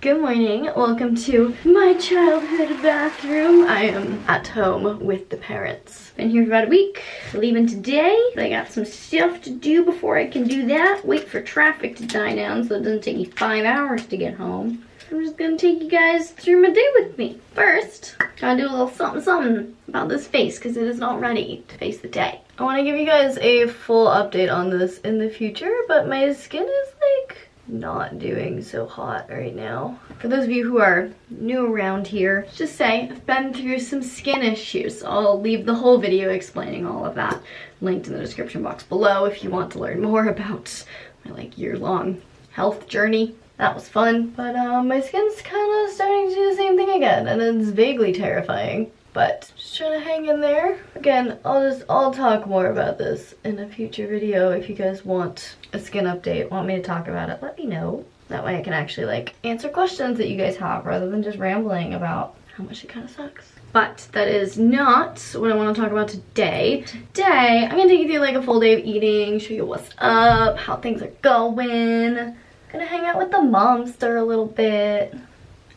Good morning, welcome to my childhood bathroom. I am at home with the parents. Been here for about a week, leaving today. But I got some stuff to do before I can do that. Wait for traffic to die down so it doesn't take me 5 hours to get home. I'm just gonna take you guys through my day with me. First, gotta do a little something about this face because it is not ready to face the day. I wanna give you guys a full update on this in the future, but my skin is like not doing so hot right now. For those of you who are new around here, just say I've been through some skin issues. I'll leave the whole video explaining all of that linked in the description box below if you want to learn more about my like year-long health journey. That was fun, but my skin's kind of starting to do the same thing again, and it's vaguely terrifying. But just trying to hang in there. Again, I'll talk more about this in a future video. If you guys want a skin update, want me to talk about it, let me know. That way I can actually like answer questions that you guys have rather than just rambling about how much it kind of sucks. But that is not what I want to talk about today. Today, I'm gonna take you through like a full day of eating, show you what's up, how things are going. Gonna hang out with the momster a little bit.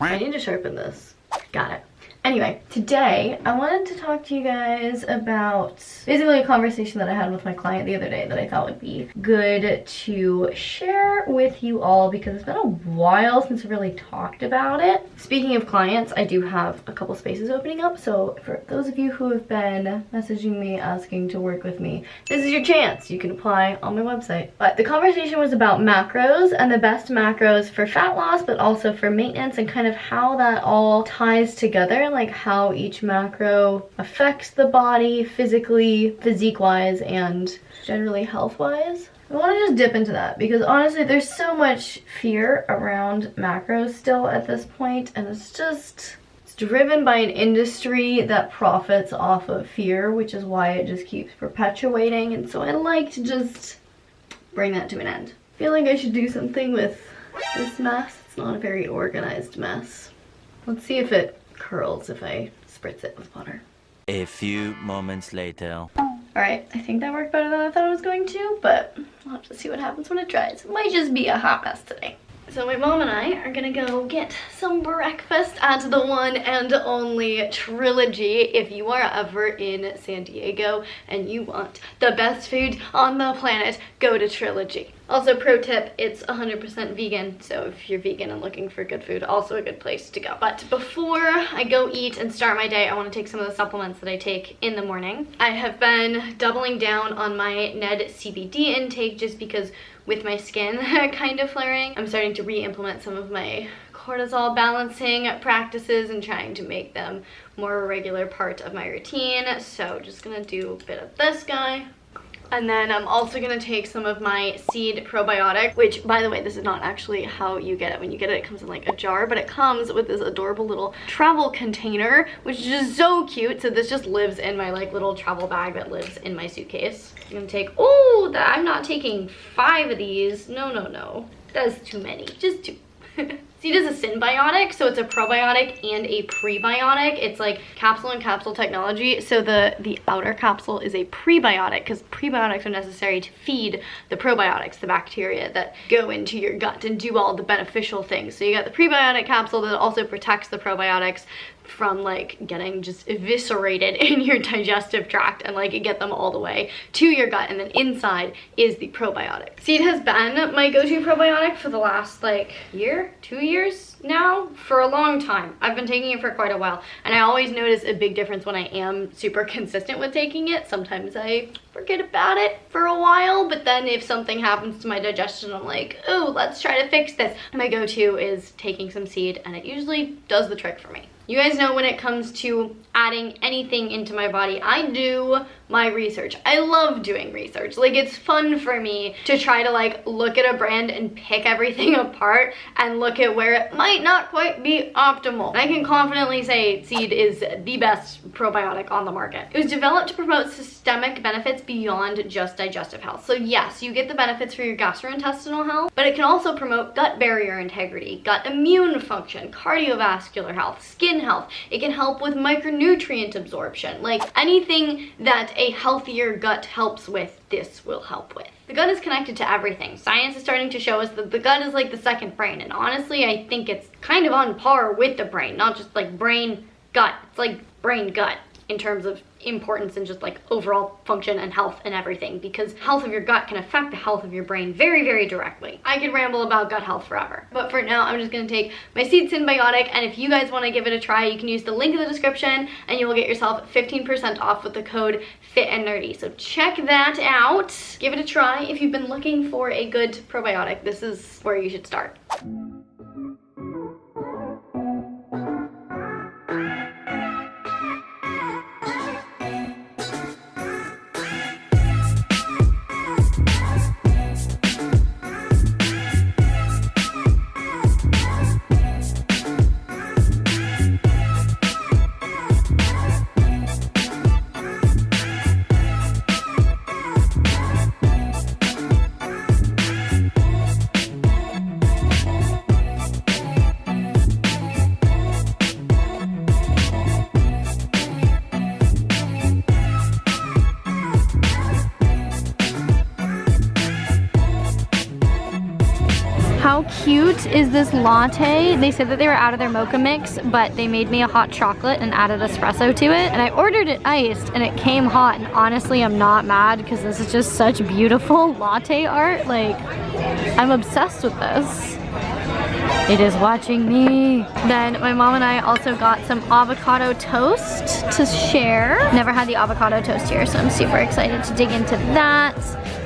I need to sharpen this. Got it. Anyway, today I wanted to talk to you guys about basically a conversation that I had with my client the other day that I thought would be good to share with you all because it's been a while since I really talked about it. Speaking of clients, I do have a couple spaces opening up, so for those of you who have been messaging me asking to work with me, this is your chance. You can apply on my website. But the conversation was about macros and the best macros for fat loss, but also for maintenance and kind of how that all ties together, like how each macro affects the body physically, physique-wise, and generally health-wise. I want to just dip into that because honestly there's so much fear around macros still at this point, and it's driven by an industry that profits off of fear, which is why it just keeps perpetuating, and so I'd like to just bring that to an end. I feel like I should do something with this mess. It's not a very organized mess. Let's see if it curls if I spritz it with water. A few moments later. Alright, I think that worked better than I thought it was going to, but we'll have to see what happens when it dries. It might just be a hot mess today. So my mom and I are gonna go get some breakfast at the one and only Trilogy. If you are ever in San Diego and you want the best food on the planet, go to Trilogy. Also, pro tip, it's 100% vegan, so if you're vegan and looking for good food, also a good place to go. But before I go eat and start my day, I want to take some of the supplements that I take in the morning. I have been doubling down on my NED CBD intake just because with my skin kind of flaring, I'm starting to re-implement some of my cortisol balancing practices and trying to make them more a regular part of my routine. So just gonna do a bit of this guy. And then I'm also gonna take some of my seed probiotic, which by the way, this is not actually how you get it. When you get it, it comes in like a jar, but it comes with this adorable little travel container, which is just so cute. So this just lives in my like little travel bag that lives in my suitcase. I'm gonna take, I'm not taking 5 of these. No. That's too many, just 2. Seed is a symbiotic, so it's a probiotic and a prebiotic. It's like capsule and capsule technology. So the outer capsule is a prebiotic because prebiotics are necessary to feed the probiotics, the bacteria that go into your gut and do all the beneficial things. So you got the prebiotic capsule that also protects the probiotics from like getting just eviscerated in your digestive tract and like get them all the way to your gut, and then inside is the probiotic. Seed has been my go-to probiotic for the last like year, 2 years now, for a long time. I've been taking it for quite a while, and I always notice a big difference when I am super consistent with taking it. Sometimes I forget about it for a while, but then if something happens to my digestion, I'm like, oh, let's try to fix this. My go-to is taking some seed, and it usually does the trick for me. You guys know when it comes to adding anything into my body, I do my research. I love doing research. Like, it's fun for me to try to like look at a brand and pick everything apart and look at where it might not quite be optimal. I can confidently say Seed is the best probiotic on the market. It was developed to promote systemic benefits beyond just digestive health. So yes, you get the benefits for your gastrointestinal health, but it can also promote gut barrier integrity, gut immune function, cardiovascular health, skin health. It can help with micronutrient absorption, like anything that a healthier gut helps with, this will help with. The gut is connected to everything. Science is starting to show us that the gut is like the second brain, and honestly, I think it's kind of on par with the brain, not just like brain gut. It's like brain gut in terms of importance and just like overall function and health and everything, because health of your gut can affect the health of your brain very, very directly. I could ramble about gut health forever, but for now I'm just gonna take my seed symbiotic, and if you guys want to give it a try, you can use the link in the description and you will get yourself 15% off with the code FitAndNerdy. So check that out, give it a try. If you've been looking for a good probiotic, this is where you should start. How cute is this latte? They said that they were out of their mocha mix, but they made me a hot chocolate and added espresso to it. And I ordered it iced and it came hot. And honestly, I'm not mad because this is just such beautiful latte art. Like, I'm obsessed with this. It is watching me. Then my mom and I also got some avocado toast to share. Never had the avocado toast here, so I'm super excited to dig into that.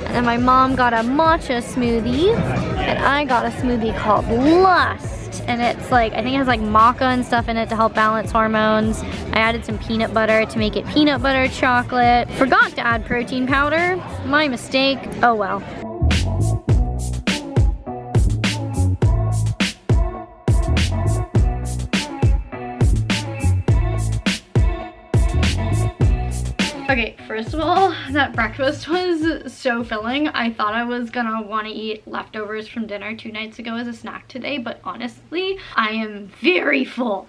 And then my mom got a matcha smoothie, and I got a smoothie called Lust. And it's like, I think it has like maca and stuff in it to help balance hormones. I added some peanut butter to make it peanut butter chocolate. Forgot to add protein powder. My mistake. Oh well. Okay, first of all, that breakfast was so filling. I thought I was gonna want to eat leftovers from dinner 2 nights ago as a snack today, but honestly, I am very full.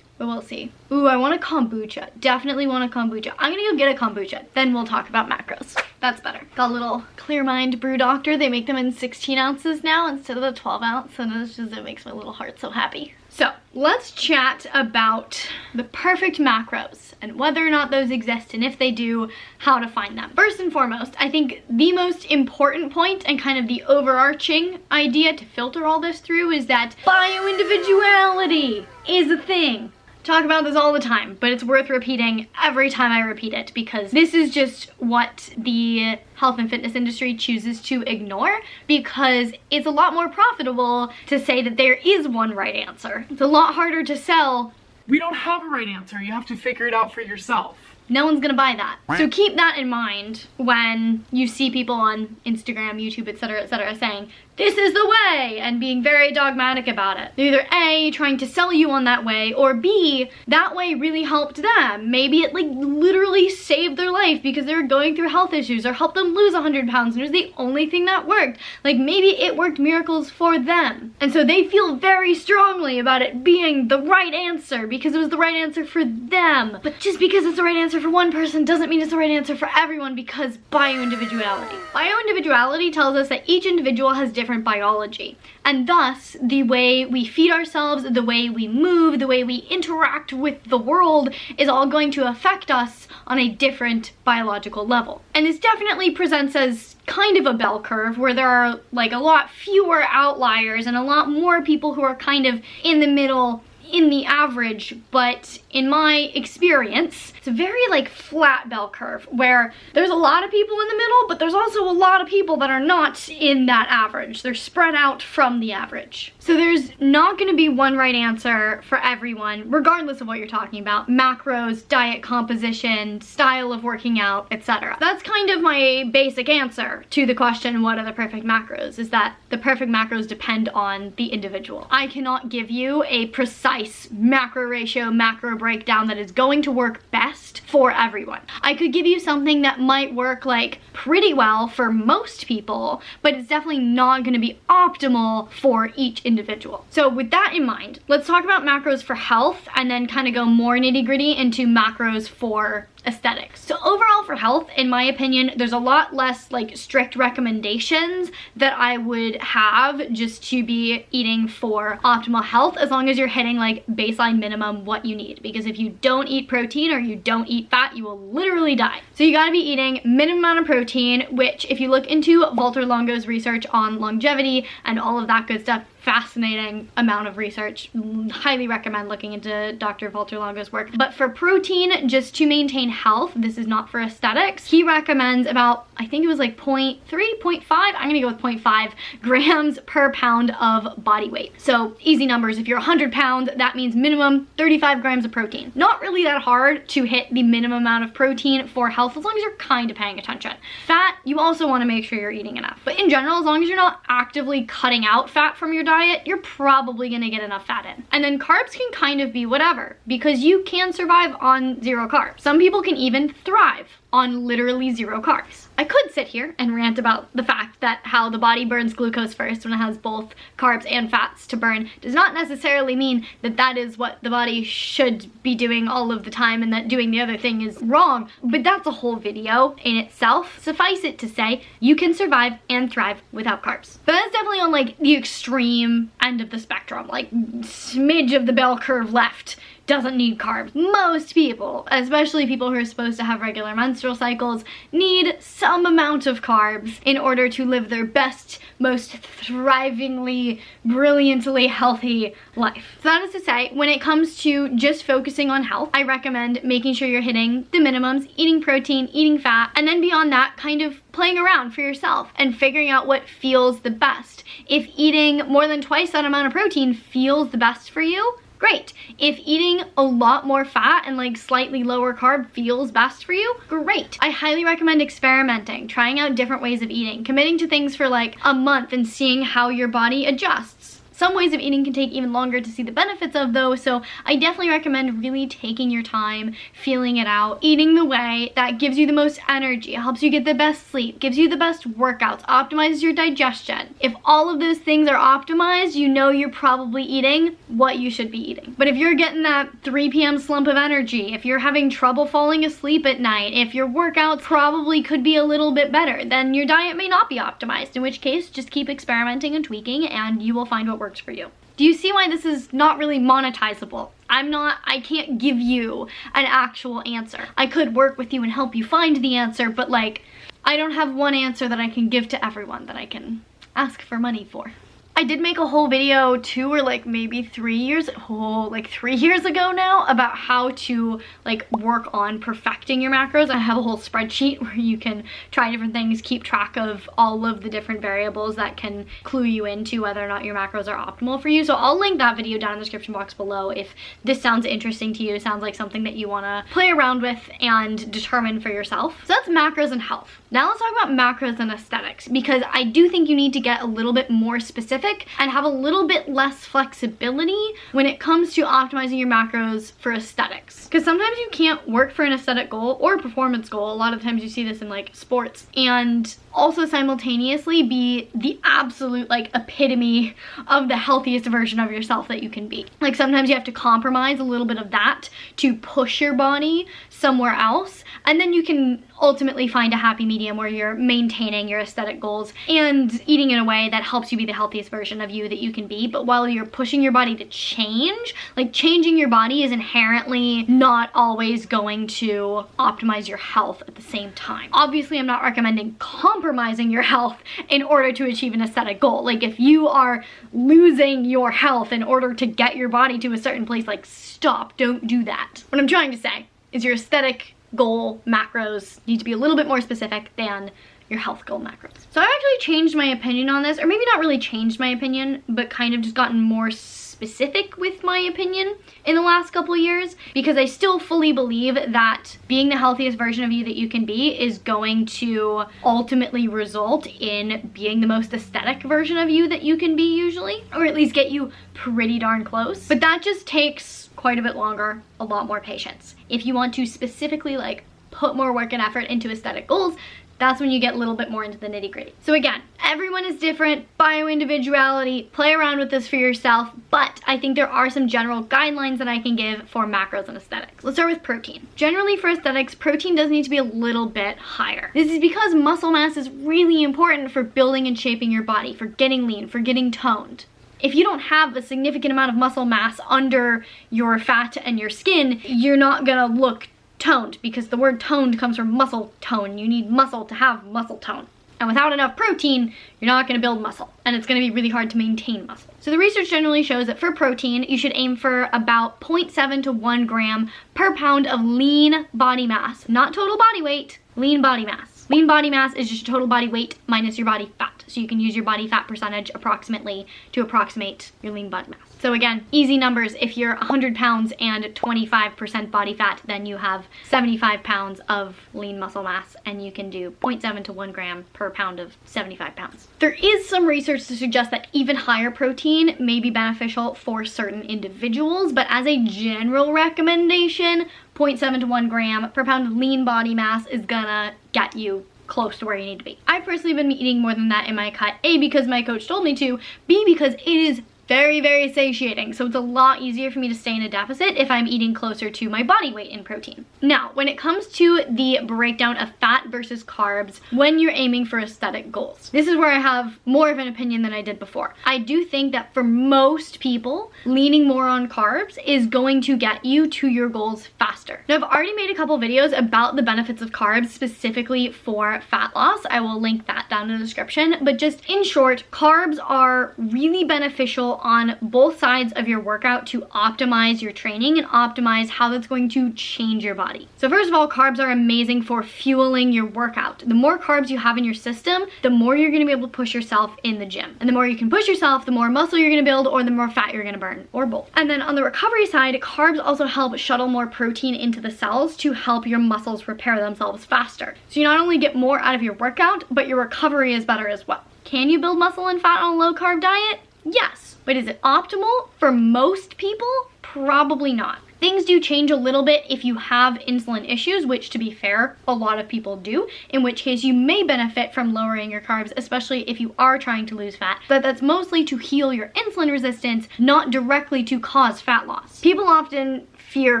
But we'll see. Ooh, I want a kombucha. Definitely want a kombucha. I'm gonna go get a kombucha. Then we'll talk about macros. That's better. Got a little Clear Mind Brew Doctor. They make them in 16 ounces now instead of the 12 ounce. And it makes my little heart so happy. So let's chat about the perfect macros and whether or not those exist, and if they do, how to find them. First and foremost, I think the most important point and kind of the overarching idea to filter all this through is that bio-individuality is a thing. Talk about this all the time, but it's worth repeating every time I repeat it, because this is just what the health and fitness industry chooses to ignore, because it's a lot more profitable to say that there is one right answer. It's a lot harder to sell. We don't have a right answer. You have to figure it out for yourself. No one's gonna buy that. So keep that in mind when you see people on Instagram, YouTube, etc., saying, this is the way, and being very dogmatic about it. They're either A, trying to sell you on that way, or B, that way really helped them. Maybe it like literally saved their life because they were going through health issues, or helped them lose 100 pounds, and it was the only thing that worked. Like, maybe it worked miracles for them. And so they feel very strongly about it being the right answer because it was the right answer for them. But just because it's the right answer for one person doesn't mean it's the right answer for everyone, because bio-individuality. Bio-individuality tells us that each individual has different biology, and thus the way we feed ourselves, the way we move, the way we interact with the world is all going to affect us on a different biological level. And this definitely presents as kind of a bell curve where there are like a lot fewer outliers and a lot more people who are kind of in the middle, in the average. But in my experience, it's a very like flat bell curve where there's a lot of people in the middle, but there's also a lot of people that are not in that average. They're spread out from the average. So there's not going to be one right answer for everyone, regardless of what you're talking about. Macros, diet composition, style of working out, etc. That's kind of my basic answer to the question, what are the perfect macros? Is that the perfect macros depend on the individual. I cannot give you a precise macro ratio, macro breakdown that is going to work best for everyone. I could give you something that might work like pretty well for most people, but it's definitely not going to be optimal for each individual. So with that in mind, let's talk about macros for health and then kind of go more nitty-gritty into macros for aesthetics. So overall for health, in my opinion, there's a lot less like strict recommendations that I would have just to be eating for optimal health, as long as you're hitting like baseline minimum what you need. Because if you don't eat protein or you don't eat fat, you will literally die. So you gotta be eating minimum amount of protein, which if you look into Walter Longo's research on longevity and all of that good stuff, fascinating amount of research. Highly recommend looking into Dr. Walter Longo's work. But for protein, just to maintain health, this is not for aesthetics, he recommends about, I think it was like 0.3, 0.5, I'm gonna go with 0.5 grams per pound of body weight. So easy numbers, if you're 100 pounds, that means minimum 35 grams of protein. Not really that hard to hit the minimum amount of protein for health, as long as you're kind of paying attention. Fat, you also wanna make sure you're eating enough. But in general, as long as you're not actively cutting out fat from your diet, you're probably gonna get enough fat in. And then carbs can kind of be whatever, because you can survive on 0 carbs. Some people can even thrive on literally 0 carbs. I could sit here and rant about the fact that how the body burns glucose first when it has both carbs and fats to burn does not necessarily mean that that is what the body should be doing all of the time and that doing the other thing is wrong, but that's a whole video in itself. Suffice it to say, you can survive and thrive without carbs. But that's definitely on like the extreme end of the spectrum, like smidge of the bell curve left doesn't need carbs. Most people, especially people who are supposed to have regular menstrual cycles, need some amount of carbs in order to live their best, most thrivingly, brilliantly healthy life. So that is to say, when it comes to just focusing on health, I recommend making sure you're hitting the minimums, eating protein, eating fat, and then beyond that, kind of playing around for yourself and figuring out what feels the best. If eating more than twice that amount of protein feels the best for you, great. If eating a lot more fat and like slightly lower carb feels best for you, great. I highly recommend experimenting, trying out different ways of eating, committing to things for like a month and seeing how your body adjusts. Some ways of eating can take even longer to see the benefits of though, so I definitely recommend really taking your time, feeling it out, eating the way that gives you the most energy, helps you get the best sleep, gives you the best workouts, optimizes your digestion. If all of those things are optimized, you know you're probably eating what you should be eating. But if you're getting that 3 p.m. slump of energy, if you're having trouble falling asleep at night, if your workouts probably could be a little bit better, then your diet may not be optimized, in which case just keep experimenting and tweaking and you will find what works for you. Do you see why this is not really monetizable? I can't give you an actual answer. I could work with you and help you find the answer, but like, I don't have one answer that I can give to everyone that I can ask for money for. I did make a whole video 2 or like maybe 3 years, like 3 years ago now, about how to like work on perfecting your macros. I have a whole spreadsheet where you can try different things, keep track of all of the different variables that can clue you into whether or not your macros are optimal for you. So I'll link that video down in the description box below if this sounds interesting to you, sounds like something that you want to play around with and determine for yourself. So that's macros and health. Now let's talk about macros and aesthetics, because I do think you need to get a little bit more specific and have a little bit less flexibility when it comes to optimizing your macros for aesthetics. Because sometimes you can't work for an aesthetic goal or a performance goal. A lot of times you see this in like sports, and also simultaneously be the absolute like epitome of the healthiest version of yourself that you can be. Like sometimes you have to compromise a little bit of that to push your body somewhere else, and then you can ultimately find a happy medium where you're maintaining your aesthetic goals and eating in a way that helps you be the healthiest version of you that you can be. But while you're pushing your body to change, like changing your body is inherently not always going to optimize your health at the same time. Obviously, I'm not recommending compromising your health in order to achieve an aesthetic goal. Like if you are losing your health in order to get your body to a certain place, like stop, don't do that. What I'm trying to say is your aesthetic goal macros need to be a little bit more specific than your health goal macros. So I've actually changed my opinion on this, or maybe not really changed my opinion, but kind of just gotten more specific with my opinion in the last couple of years, because I still fully believe that being the healthiest version of you that you can be is going to ultimately result in being the most aesthetic version of you that you can be usually, or at least get you pretty darn close. But that just takes quite a bit longer, a lot more patience. If you want to specifically like put more work and effort into aesthetic goals, that's when you get a little bit more into the nitty-gritty. So again, everyone is different, bio-individuality, play around with this for yourself, but I think there are some general guidelines that I can give for macros and aesthetics. Let's start with protein. Generally for aesthetics, protein does need to be a little bit higher. This is because muscle mass is really important for building and shaping your body, for getting lean, for getting toned. If you don't have a significant amount of muscle mass under your fat and your skin, you're not gonna look toned, because the word toned comes from muscle tone. You need muscle to have muscle tone. And without enough protein, you're not gonna build muscle, and it's gonna be really hard to maintain muscle. So the research generally shows that for protein, you should aim for about 0.7 to 1 gram per pound of lean body mass. Not total body weight, lean body mass. Lean body mass is just total body weight minus your body fat. So you can use your body fat percentage approximately to approximate your lean body mass. So again, easy numbers. If you're 100 pounds and 25% body fat, then you have 75 pounds of lean muscle mass, and you can do 0.7 to 1 gram per pound of 75 pounds. There is some research to suggest that even higher protein may be beneficial for certain individuals, but as a general recommendation, 0.7 to 1 gram per pound of lean body mass is gonna get you close to where you need to be. I've personally been eating more than that in my cut, A, because my coach told me to, B, because it is very, very satiating. So it's a lot easier for me to stay in a deficit if I'm eating closer to my body weight in protein. Now, when it comes to the breakdown of fat versus carbs, when you're aiming for aesthetic goals, this is where I have more of an opinion than I did before. I do think that for most people, leaning more on carbs is going to get you to your goals faster. Now, I've already made a couple videos about the benefits of carbs specifically for fat loss. I will link that down in the description, but just in short, carbs are really beneficial on both sides of your workout to optimize your training and optimize how that's going to change your body. So first of all, carbs are amazing for fueling your workout. The more carbs you have in your system, the more you're gonna be able to push yourself in the gym. And the more you can push yourself, the more muscle you're gonna build, or the more fat you're gonna burn, or both. And then on the recovery side, carbs also help shuttle more protein into the cells to help your muscles repair themselves faster. So you not only get more out of your workout, but your recovery is better as well. Can you build muscle and fat on a low carb diet? Yes. But is it optimal for most people? Probably not. Things do change a little bit if you have insulin issues, which to be fair, a lot of people do, in which case you may benefit from lowering your carbs, especially if you are trying to lose fat. But that's mostly to heal your insulin resistance, not directly to cause fat loss. People often fear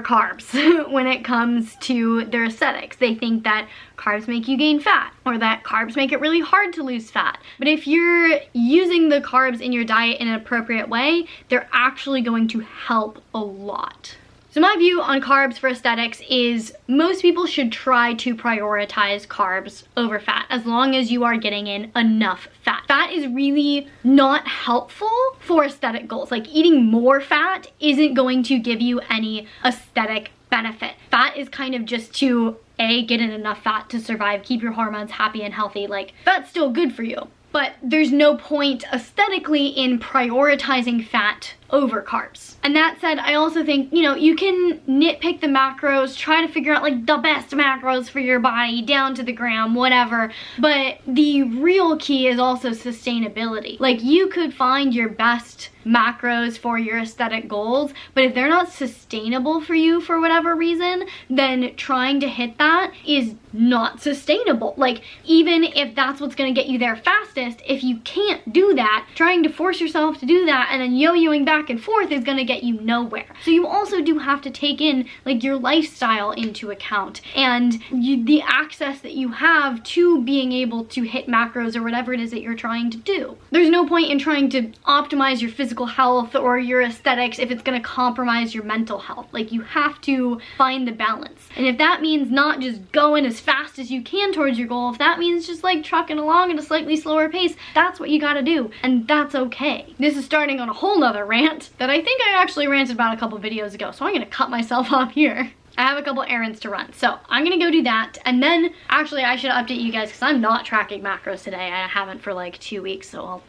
carbs when it comes to their aesthetics. They think that carbs make you gain fat, or that carbs make it really hard to lose fat. But if you're using the carbs in your diet in an appropriate way, they're actually going to help a lot. So my view on carbs for aesthetics is most people should try to prioritize carbs over fat as long as you are getting in enough fat. Fat is really not helpful for aesthetic goals. Like eating more fat isn't going to give you any aesthetic benefit. Fat is kind of just to A, get in enough fat to survive, keep your hormones happy and healthy. Like that's still good for you. But there's no point aesthetically in prioritizing fat over carbs. And that said, I also think, you know, you can nitpick the macros, try to figure out like the best macros for your body down to the gram, whatever. But the real key is also sustainability. Like you could find your best macros for your aesthetic goals, but if they're not sustainable for you for whatever reason, then trying to hit that is not sustainable. Like even if that's what's gonna get you there fastest, if you can't do that, trying to force yourself to do that and then yo-yoing back and forth is gonna get you nowhere. So you also do have to take in like your lifestyle into account and the access that you have to being able to hit macros or whatever it is that you're trying to do. There's no point in trying to optimize your physical health or your aesthetics if it's gonna compromise your mental health. Like you have to find the balance. And if that means not just going as fast as you can towards your goal, if that means just like trucking along at a slightly slower pace, that's what you gotta do. And that's okay. This is starting on a whole nother rant that I think I actually ranted about a couple videos ago, so I'm gonna cut myself off here. I have a couple errands to run, so I'm gonna go do that, and then actually I should update you guys because I'm not tracking macros today. I haven't for like 2 weeks, so I'll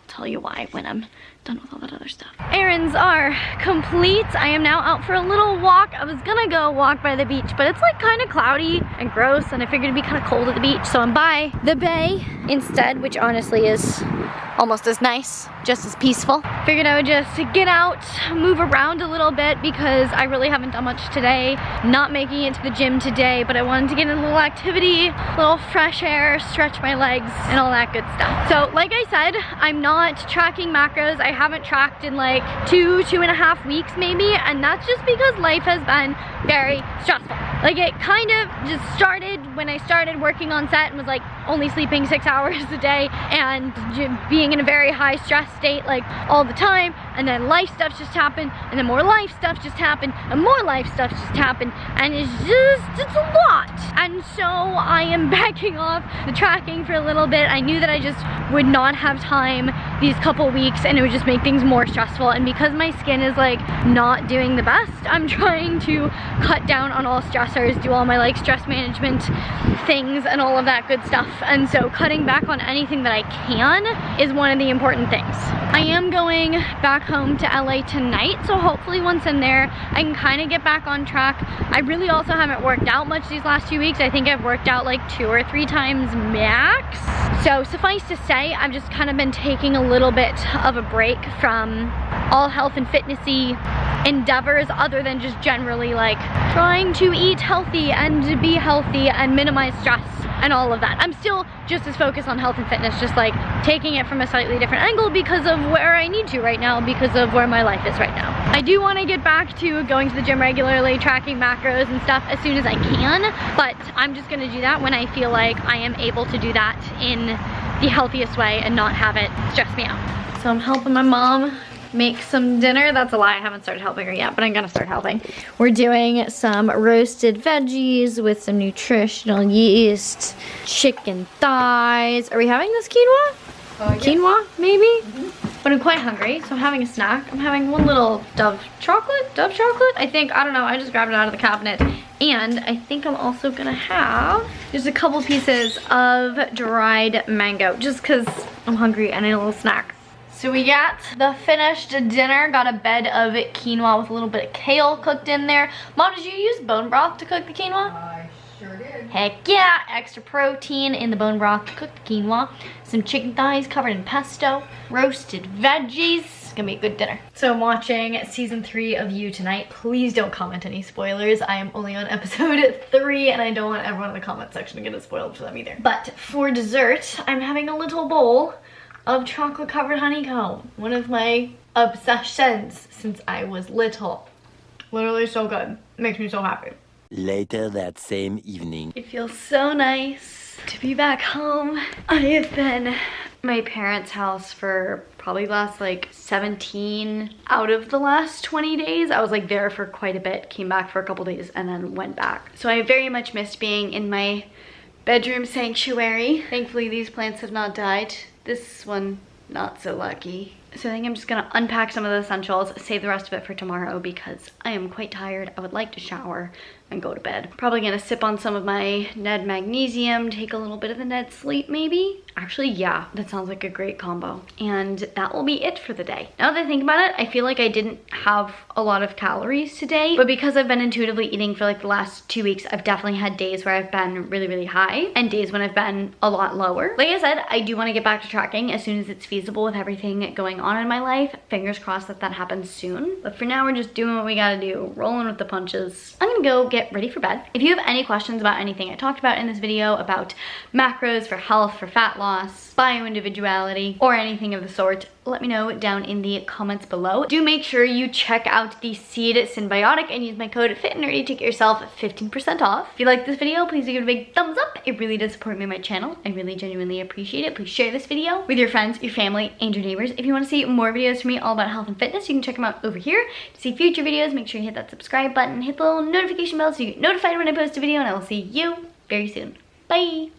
tell you why when I'm done with all that other stuff. Errands are complete. I am now out for a little walk. I was gonna go walk by the beach, but it's like kind of cloudy and gross, and I figured it'd be kind of cold at the beach, so I'm by the bay instead, which honestly is almost as nice, just as peaceful. Figured I would just get out, move around a little bit because I really haven't done much today. Not making it to the gym today, but I wanted to get in a little activity, a little fresh air, stretch my legs, and all that good stuff. So like I said, I'm not tracking macros. I haven't tracked in like 2.5 weeks maybe, and that's just because life has been very stressful. Like it kind of just started when I started working on set and was like only sleeping 6 hours a day and being in a very high stress state like all the time, and then life stuff just happened, and then more life stuff just happened, and more life stuff just happened, and it's a lot. And so I am backing off the tracking for a little bit. I knew that I just would not have time these couple weeks, and it would just make things more stressful, and because my skin is like not doing the best, I'm trying to cut down on all stressors, do all my like stress management things and all of that good stuff. And so cutting back on anything that I can is one of the important things. I am going back home to LA tonight, so hopefully once I'm there I can kind of get back on track. I really also haven't worked out much these last few weeks. I think I've worked out like 2 or 3 times max. So suffice to say, I've just kind of been taking a little bit of a break from all health and fitnessy endeavors other than just generally like trying to eat healthy and be healthy and minimize stress and all of that. I'm still just as focused on health and fitness, just like taking it from a slightly different angle because of where I need to right now, because of where my life is right now. I do want to get back to going to the gym regularly, tracking macros and stuff as soon as I can, but I'm just gonna do that when I feel like I am able to do that in the healthiest way and not have it stress me out. So I'm helping my mom make some dinner. That's a lie, I haven't started helping her yet, but I'm gonna start helping. We're doing some roasted veggies with some nutritional yeast, chicken thighs. Are we having this quinoa? Quinoa, maybe? But I'm quite hungry, so I'm having a snack. I'm having one little Dove chocolate, I think. I don't know, I just grabbed it out of the cabinet. And I think I'm also gonna have just a couple pieces of dried mango, just cause I'm hungry and I need a little snack. So we got the finished dinner, got a bed of quinoa with a little bit of kale cooked in there. Mom, did you use bone broth to cook the quinoa? I sure did. Heck yeah, extra protein in the bone broth to cook the quinoa. Some chicken thighs covered in pesto, roasted veggies. It's gonna be a good dinner. So I'm watching season 3 of You tonight. Please don't comment any spoilers. I am only on episode 3 and I don't want everyone in the comment section to get it spoiled for them either. But for dessert, I'm having a little bowl of chocolate covered honeycomb. One of my obsessions since I was little. Literally so good. Makes me so happy. Later that same evening. It feels so nice to be back home. I have been at my parents' house for probably the last like 17 out of the last 20 days. I was like there for quite a bit, came back for a couple days and then went back. So I very much missed being in my bedroom sanctuary. Thankfully these plants have not died. This one, not so lucky. So I think I'm just gonna unpack some of the essentials, save the rest of it for tomorrow because I am quite tired. I would like to shower and go to bed. Probably gonna sip on some of my Ned magnesium, take a little bit of the Ned sleep maybe. Actually, yeah, that sounds like a great combo. And that will be it for the day. Now that I think about it, I feel like I didn't have a lot of calories today, but because I've been intuitively eating for like the last 2 weeks, I've definitely had days where I've been really, really high and days when I've been a lot lower. Like I said, I do wanna get back to tracking as soon as it's feasible with everything going on in my life. Fingers crossed that that happens soon. But for now, we're just doing what we gotta do, rolling with the punches. I'm gonna go get ready for bed. If you have any questions about anything I talked about in this video, about macros for health, for fat loss, bio-individuality, or anything of the sort, let me know down in the comments below. Do make sure you check out the Seed Symbiotic and use my code FitAndNerdy to get yourself 15% off. If you like this video, please give it a big thumbs up. It really does support me and my channel. I really genuinely appreciate it. Please share this video with your friends, your family, and your neighbors. If you want to see more videos from me all about health and fitness, you can check them out over here. To see future videos, make sure you hit that subscribe button, hit the little notification bell so you get notified when I post a video, and I will see you very soon. Bye!